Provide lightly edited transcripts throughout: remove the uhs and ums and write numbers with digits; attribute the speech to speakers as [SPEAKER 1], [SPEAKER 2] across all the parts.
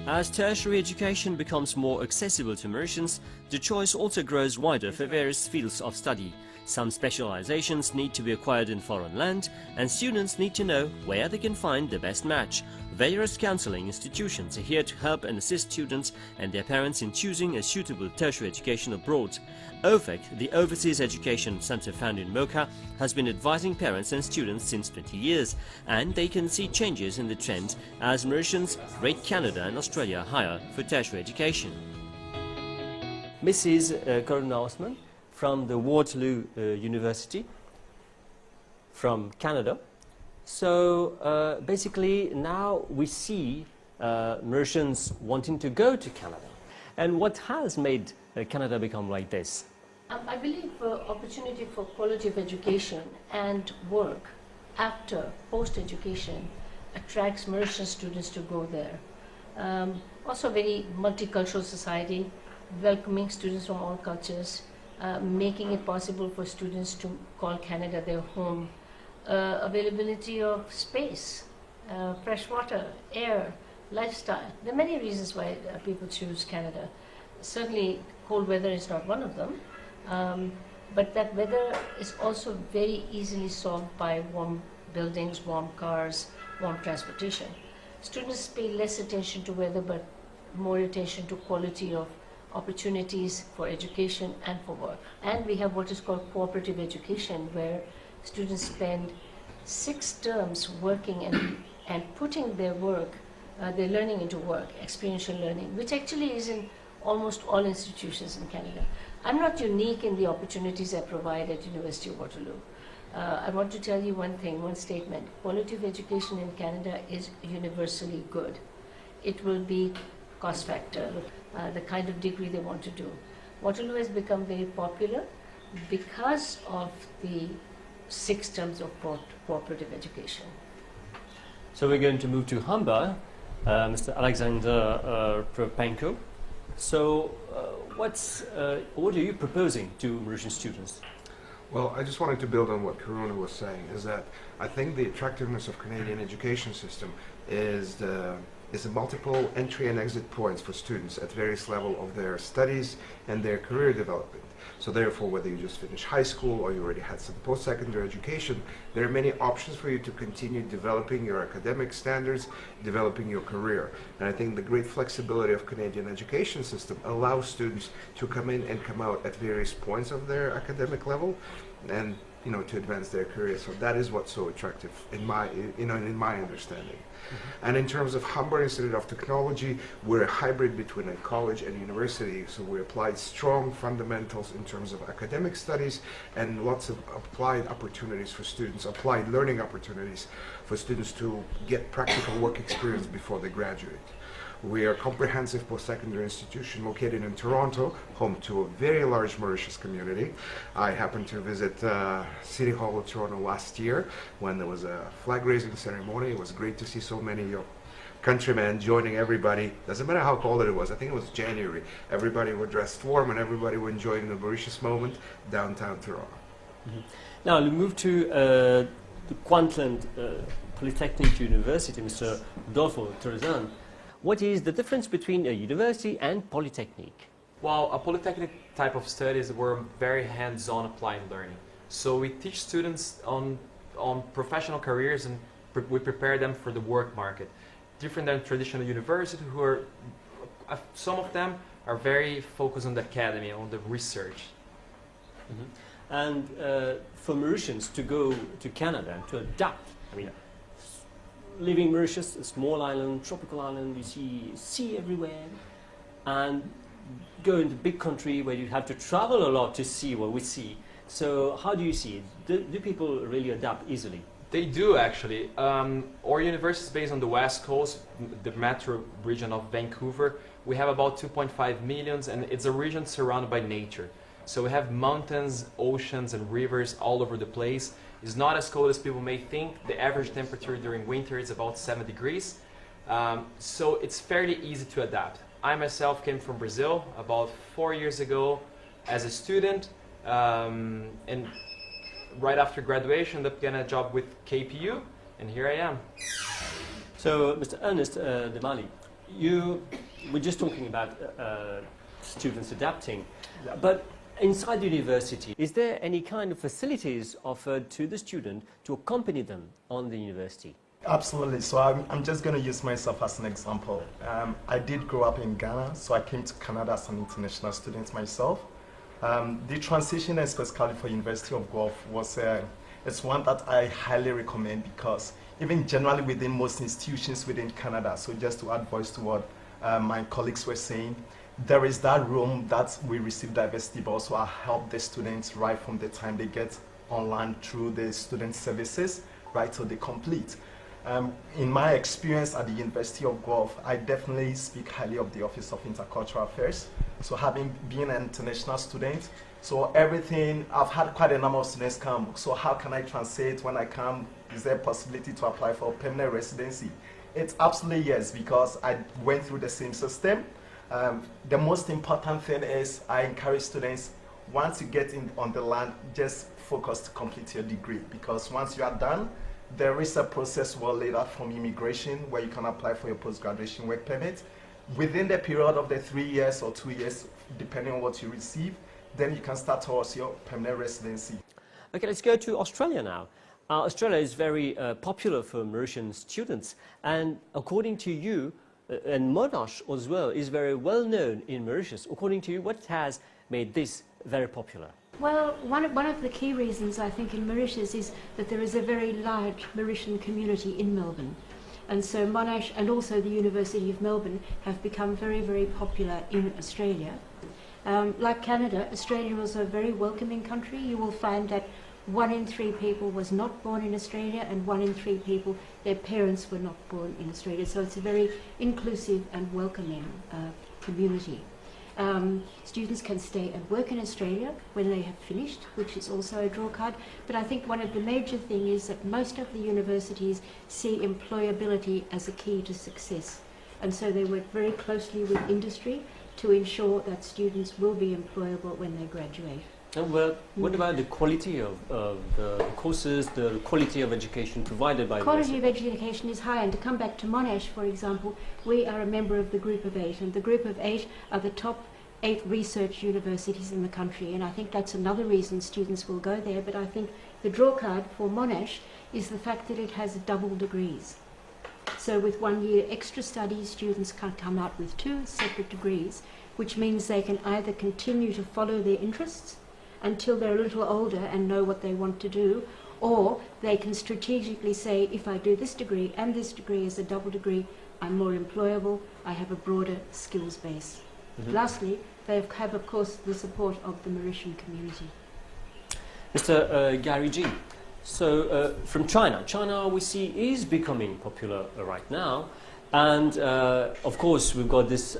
[SPEAKER 1] As tertiary education becomes more accessible to Mauritians, the choice also grows wider for various fields of study. Some specializations need to be acquired in foreign land, and students need to know where they can find the best match. Various counseling institutions are here to help and assist students and their parents in choosing a suitable tertiary education abroad. Ovec, the Overseas Education Center found in Mocha, has been advising parents and students since 20 years, and they can see changes in the trend as Mauritians rate Canada and Australia higher for tertiary education. Mrs. Corona Osman from the Waterloo University from Canada. So basically now we see Mauritians wanting to go to Canada. And what has made Canada become like this?
[SPEAKER 2] I believe opportunity for quality of education and work after post-education attracts Mauritian students to go there. Also very multicultural society, welcoming students from all cultures, making it possible for students to call Canada their home, availability of space, fresh water, air, lifestyle. There are many reasons why people choose Canada. Certainly cold weather is not one of them, but that weather is also very easily solved by warm buildings, warm cars, warm transportation. Students pay less attention to weather but more attention to quality of opportunities for education and for work. And we have what is called cooperative education, where students spend 6 terms working and putting their work, their learning into work, experiential learning, which actually is in almost all institutions in Canada. I'm not unique in the opportunities I provide at University of Waterloo. I want to tell you one thing, one statement. Quality of education in Canada is universally good. It will be cost factor, the kind of degree they want to do. Waterloo has become very popular because of the 6 terms of cooperative education.
[SPEAKER 1] So we're going to move to Humber, Mr. Alexander Propenko. So what are you proposing to Mauritian students?
[SPEAKER 3] Well, I just wanted to build on what Karuna was saying, is that I think the attractiveness of Canadian education system is the multiple entry and exit points for students at various levels of their studies and their career development. So therefore, whether you just finished high school or you already had some post-secondary education, there are many options for you to continue developing your academic standards, developing your career. And I think the great flexibility of Canadian education system allows students to come in and come out at various points of their academic level and to advance their career. So that is what's so attractive in my understanding. Mm-hmm. And in terms of Humber Institute of Technology, we're a hybrid between a college and university. So we applied strong fundamentals in terms of academic studies and lots of applied opportunities for students, applied learning opportunities for students to get practical work experience before they graduate. We are a comprehensive post-secondary institution located in Toronto, home to a very large Mauritius community. I happened to visit City Hall of Toronto last year when there was a flag-raising ceremony. It was great to see so many countrymen joining everybody. Doesn't matter how cold it was. I think it was January. Everybody were dressed warm and everybody were enjoying the Mauritius moment downtown Toronto.
[SPEAKER 1] Mm-hmm. Now we move to the Kwantland Polytechnic University, Mr. Rodolfo Torrezan. What is the difference between a university and polytechnic?
[SPEAKER 4] Well, a polytechnic type of studies were very hands-on applied learning. So we teach students on professional careers and we prepare them for the work market. Different than traditional university, who are, some of them are very focused on the academy, on the research.
[SPEAKER 1] Mm-hmm. And for Mauritians to go to Canada, to adapt, I mean, living Mauritius, a small island, tropical island, you see sea everywhere, and go into a big country where you have to travel a lot to see what we see. So how do you see it? Do people really adapt easily?
[SPEAKER 4] They do, actually. Our university is based on the west coast, the metro region of Vancouver. We have about 2.5 million, and it's a region surrounded by nature. So we have mountains, oceans, and rivers all over the place. It's not as cold as people may think. The average temperature during winter is about 7 degrees. So it's fairly easy to adapt. I myself came from Brazil about 4 years ago as a student, and right after graduation, I began a job with KPU, and here I am.
[SPEAKER 1] So, Mr. Ernest de Mali, we're just talking about students adapting, but inside the university, is there any kind of facilities offered to the student to accompany them on the university?
[SPEAKER 5] Absolutely. So I'm just going to use myself as an example. I did grow up in Ghana, so I came to Canada as an international student myself. The transition, especially for University of Guelph, it's one that I highly recommend, because even generally within most institutions within Canada, so just to add voice to what my colleagues were saying, there is that room that we receive diversity, but also I help the students right from the time they get online through the student services, right till they complete. In my experience at the University of Guelph, I definitely speak highly of the Office of Intercultural Affairs. So having been an international student, so everything, I've had quite a number of students come. So how can I translate when I come? Is there a possibility to apply for permanent residency? It's absolutely yes, because I went through the same system. The most important thing is I encourage students, once you get in on the land, just focus to complete your degree, because once you are done, there is a process well laid out from immigration where you can apply for your post-graduation work permit. Within the period of the 3 years or 2 years, depending on what you receive, then you can start towards your permanent residency.
[SPEAKER 1] Okay, let's go to Australia now. Australia is very popular for Mauritian students, and according to you, and Monash as well is very well known in Mauritius. According to you, what has made this very popular?
[SPEAKER 6] Well, one of the key reasons I think in Mauritius is that there is a very large Mauritian community in Melbourne. And so Monash and also the University of Melbourne have become very, very popular in Australia. Like Canada, Australia is a very welcoming country. You will find that 1 in 3 people was not born in Australia, and 1 in 3 people, their parents were not born in Australia. So it's a very inclusive and welcoming community. Students can stay and work in Australia when they have finished, which is also a draw card. But I think one of the major things is that most of the universities see employability as a key to success. And so they work very closely with industry to ensure that students will be employable when they graduate.
[SPEAKER 1] And well, what about the quality of the courses, the quality of education provided by the
[SPEAKER 6] quality of education is high, and to come back to Monash, for example, we are a member of the Group of 8, and the Group of 8 are the top 8 research universities in the country, and I think that's another reason students will go there. But I think the draw card for Monash is the fact that it has double degrees. So with 1 year extra studies, students can come out with 2 separate degrees, which means they can either continue to follow their interests until they're a little older and know what they want to do, or they can strategically say, if I do this degree and this degree as a double degree, I'm more employable, I have a broader skills base. Lastly, they have, of course, the support of the Mauritian community.
[SPEAKER 1] Mr. Gary G. So from China we see is becoming popular right now, and of course we've got this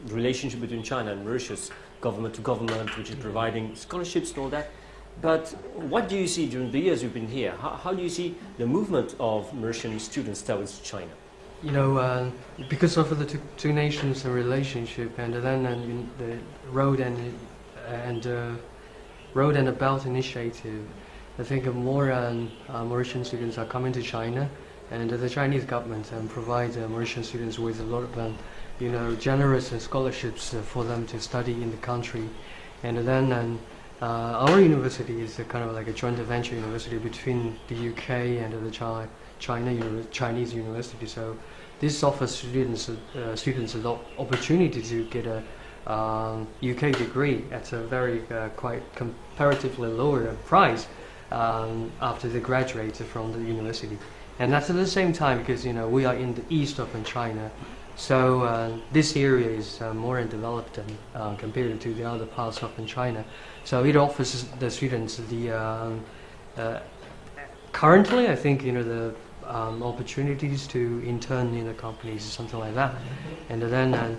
[SPEAKER 1] relationship between China and Mauritius, government to government, which is providing scholarships and all that. But what do you see during the years you've been here? How do you see the movement of Mauritian students towards China?
[SPEAKER 7] You know, because of the two nations relationship, and then the road and Road and the Belt Initiative, I think more Mauritian students are coming to China, and the Chinese government provides Mauritian students with a lot of generous scholarships for them to study in the country. And then our university is kind of like a joint venture university between the UK and the Chinese university. So this offers students a lot opportunity to get a UK degree at a very quite comparatively lower price after they graduate from the university. And that's at the same time because we are in the east of China. So this area is more developed compared to the other parts of China. So it offers the students the currently I think the opportunities to intern in the companies, something like that. And then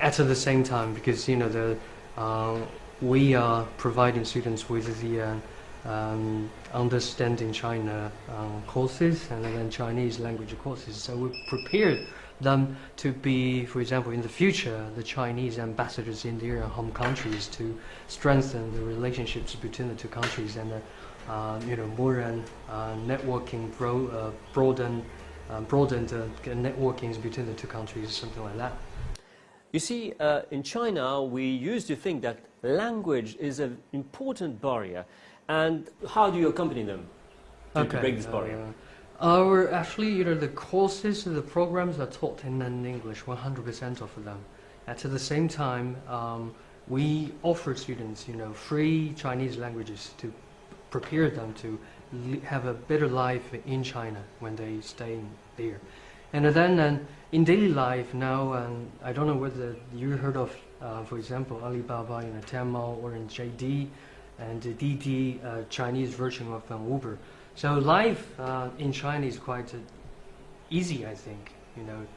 [SPEAKER 7] at the same time, because we are providing students with the understanding China courses and then Chinese language courses. So we prepared them to be, for example, in the future, the Chinese ambassadors in their home countries to strengthen the relationships between the two countries and more networking, broaden broaden the networkings between the two countries, something like that.
[SPEAKER 1] You see, in China, we used to think that language is an important barrier. And how do you accompany them to break this barrier?
[SPEAKER 7] Actually, the courses, the programs are taught in English, 100% of them. At the same time, we offer students, free Chinese languages to prepare them to have a better life in China when they stay there. And then in daily life now, I don't know whether you heard of, for example, Alibaba, Tmall, or in JD, and the Didi, Chinese version of Uber. So life in China is quite easy, I think.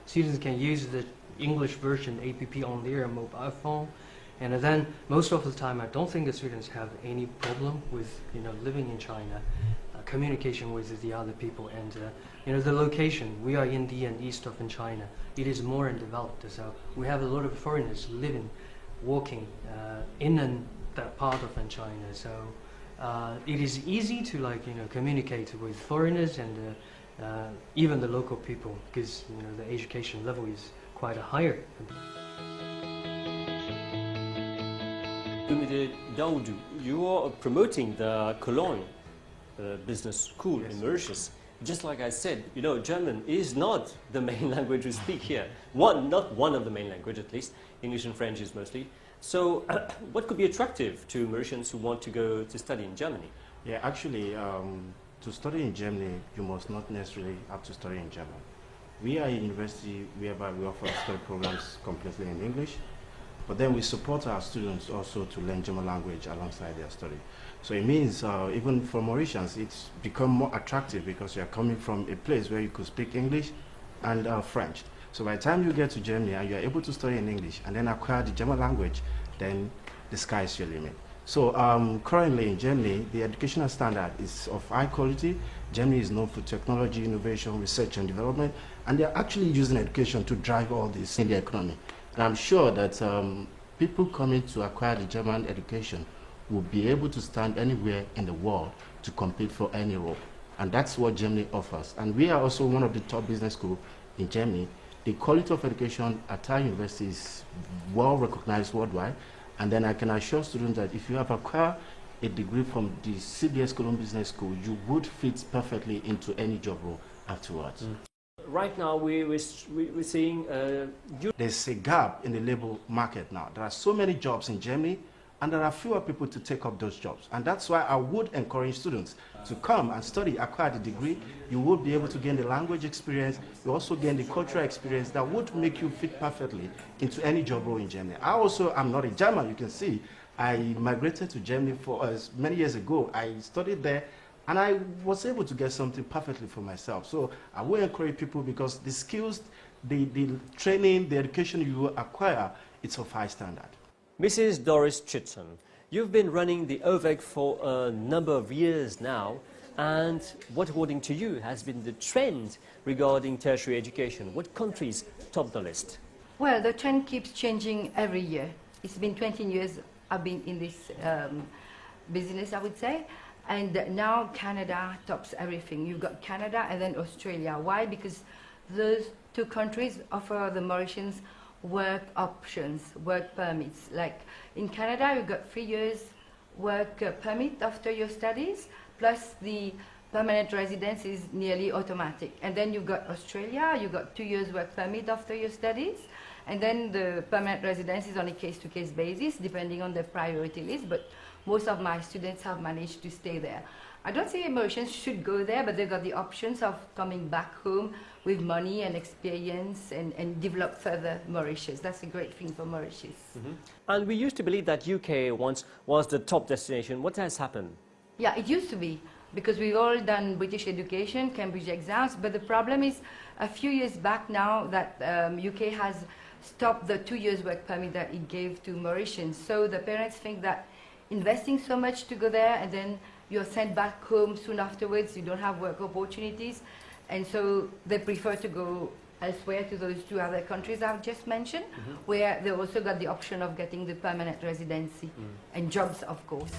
[SPEAKER 7] Students can use the English version app on their mobile phone, and then most of the time I don't think the students have any problem with living in China, communication with the other people, and the location. We are in the east of China. It is more developed, so we have a lot of foreigners living, working in that part of China. So it is easy to communicate with foreigners and even the local people, because the education level is quite higher.
[SPEAKER 1] Daoudou, you are promoting the Cologne business school in Mauritius. Just like I said, German is not the main language we speak here. Not one of the main language, at least. English and French is mostly. So what could be attractive to Mauritians who want to go to study in Germany?
[SPEAKER 8] Yeah, actually, to study in Germany, you must not necessarily have to study in German. We are a university whereby we offer study programs completely in English, but then we support our students also to learn German language alongside their study. So it means even for Mauritians, it's become more attractive because you're coming from a place where you could speak English and French. So by the time you get to Germany and you're able to study in English and then acquire the German language, then the sky is your limit. So currently in Germany, the educational standard is of high quality. Germany is known for technology, innovation, research and development, and they're actually using education to drive all this in the economy. And I'm sure that people coming to acquire the German education will be able to stand anywhere in the world to compete for any role. And that's what Germany offers. And we are also one of the top business schools in Germany. The quality of education at our university is well recognized worldwide. And then I can assure students that if you have acquired a degree from the CBS Cologne Business School, you would fit perfectly into any job role afterwards.
[SPEAKER 1] Right now, we're seeing...
[SPEAKER 8] There's a gap in the labor market now. There are so many jobs in Germany, and there are fewer people to take up those jobs. And that's why I would encourage students to come and study, acquire the degree. You would be able to gain the language experience. You also gain the cultural experience that would make you fit perfectly into any job role in Germany. I also am not a German, you can see. I migrated to Germany many years ago. I studied there, and I was able to get something perfectly for myself. So I will encourage people, because the skills, the training, the education you acquire, it's of high standard.
[SPEAKER 1] Mrs. Doris Chitson, you've been running the Ovec for a number of years now, and what, according to you, has been the trend regarding tertiary education? What countries top the list?
[SPEAKER 9] Well, the trend keeps changing every year. It's been 20 years I've been in this business, I would say, and now Canada tops everything. You've got Canada and then Australia. Why? Because those two countries offer the Mauritians work options, work permits. Like in Canada, you've got 3 years work permit after your studies, plus the permanent residence is nearly automatic. And then you've got Australia, you've got 2 years work permit after your studies, and then the permanent residence is on a case-to-case basis, depending on the priority list, but most of my students have managed to stay there. I don't say Mauritians should go there, but they've got the options of coming back home with money and experience and develop further Mauritius. That's a great thing for Mauritius.
[SPEAKER 1] Mm-hmm. And we used to believe that UK once was the top destination. What has happened?
[SPEAKER 9] Yeah, it used to be, because we've all done British education, Cambridge exams, but the problem is a few years back now that UK has stopped the 2 years work permit that it gave to Mauritians. So the parents think that investing so much to go there and then you're sent back home soon afterwards, you don't have work opportunities, and so they prefer to go elsewhere to those two other countries I've just mentioned, where they also got the option of getting the permanent residency and jobs, of course.